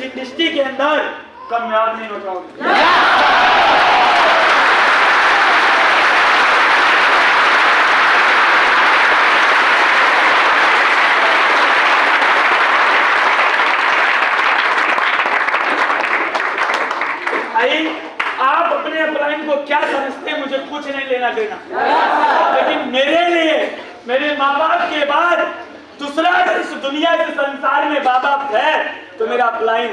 Industry के अंदर कामयाब नहीं हो जाओगे। भाई आप अपने अपलाइन को क्या समझते हैं, मुझे कुछ नहीं लेना देना, लेकिन मेरे लिए मेरे माँ बाप के बाद दूसरा अगर इस दुनिया के संसार में माँ बाप है तो मेरा अपलाइन।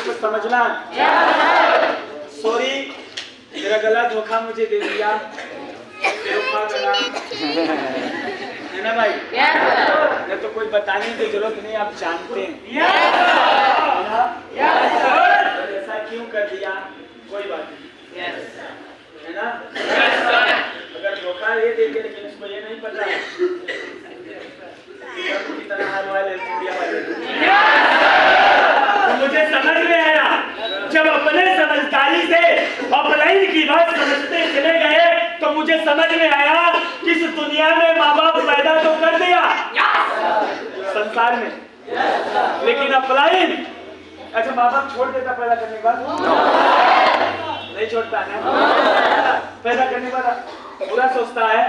को समझना। सॉरी मेरा गला धोखा मुझे दे दिया, है ना भाई? ये तो कोई बताने की जरूरत नहीं, आप जानते हैं ऐसा क्यों कर दिया, कोई बात नहीं, है ना? अगर धोखा ये देंगे लेकिन उसको ये नहीं पता कितना हाल वाले तो मुझे समझ में आया जब अपने समझदारी से अपलाइन की बात समझते चले गए तो मुझे समझ में आया कि इस दुनिया में माँ बाप पैदा तो कर दिया संसार में, लेकिन अपलाइन अच्छा माँ बाप छोड़ देता पैदा करने के बाद? नहीं छोड़ता है, पैदा करने के बाद बुरा सोचता है,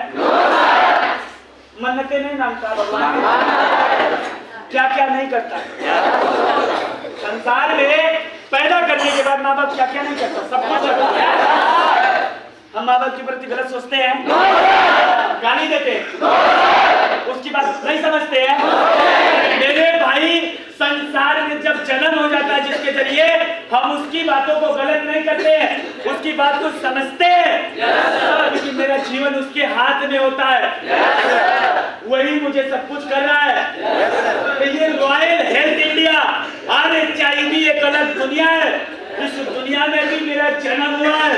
मन्नतें नहीं मांगता भगवान, क्या क्या नहीं करता। संसार में पैदा करने के बाद माँ बाप क्या क्या नहीं करता, सब कुछ करता है। हम माँ बाप के प्रति गलत सोचते हैं, गाली देते हैं, उसकी बात नहीं समझते हैं। मेरे भाई संसार में जब जन्म हो जाता है जिसके जरिए हम उसकी बातों को गलत नहीं करते हैं, उसकी बात को समझते हैं, क्योंकि मेरा जीवन उसके हाथ में होता है, वही मुझे सब कुछ कर रहा है। तो ये रॉयल हेल्थ इंडिया RHIV एक अलग दुनिया है, इस दुनिया में भी मेरा जन्म हुआ है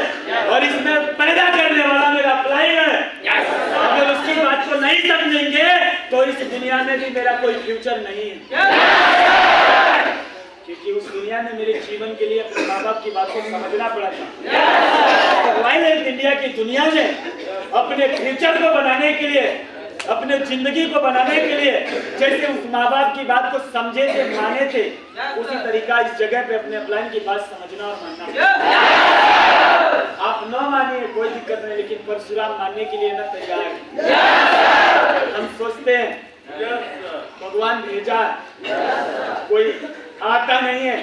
और इसमें पैदा करने वाला मेरा अपलाइन है। अगर उसकी बात को नहीं समझेंगे तो इस दुनिया में भी मेरा कोई फ्यूचर नहीं है, क्योंकि उस दुनिया में मेरे जीवन के लिए अपने माँ बाप की बात को समझना पड़ा था। रॉयल हेल्थ इंडिया की दुनिया में अपने फ्यूचर को बनाने के लिए, अपने जिंदगी को बनाने के लिए जैसे उस माँ बाप की बात को समझे थे, माने थे, उसी तरीका इस जगह पे अपने अपलाइन की बात समझना और मानना। आप न मानिए कोई दिक्कत नहीं, लेकिन परशुराम मानने के लिए न तैयार है। हम सोचते हैं भगवान भेजा, कोई आता नहीं है।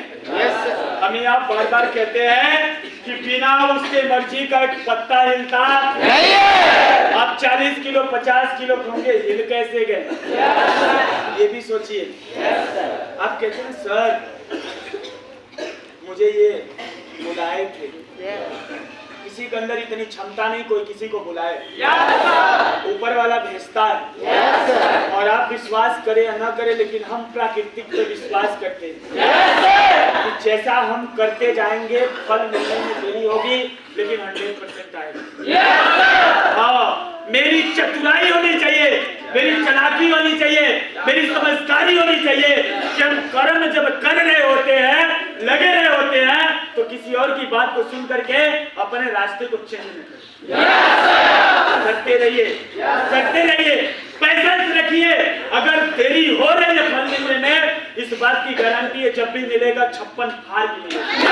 हमें आप बार बार कहते हैं कि बिना उसके मर्जी का एक पत्ता हिलता नहीं है। आप 40 किलो 50 किलो होंगे, हिल कैसे गए ये भी सोचिए। आप कहते हैं सर मुझे ये बुलाए थे, किसी के अंदर इतनी क्षमता नहीं कोई किसी को बुलाए, ऊपर वाला भेजता है। और आप विश्वास करें या न करें लेकिन हम प्राकृतिक पे विश्वास करते हैं कि जैसा हम करते जाएंगे फल मिलने में देरी होगी लेकिन 100% आएगा। हाँ, मेरी चतुराई होनी चाहिए, मेरी चालाकी होनी चाहिए, मेरी समझदारी होनी चाहिए कि हम कर्म जब कर रहे होते हैं, लगे रहे होते हैं, तो किसी और की बात को सुन करके अपने रास्ते को चेंज नहीं करते रहिए, करते रहिए, पेशेंस रखिए। अगर देरी हो रही है फल मिलने में, इस बात की गारंटी है जब भी मिलेगा 56 फाड़ मिलेगा।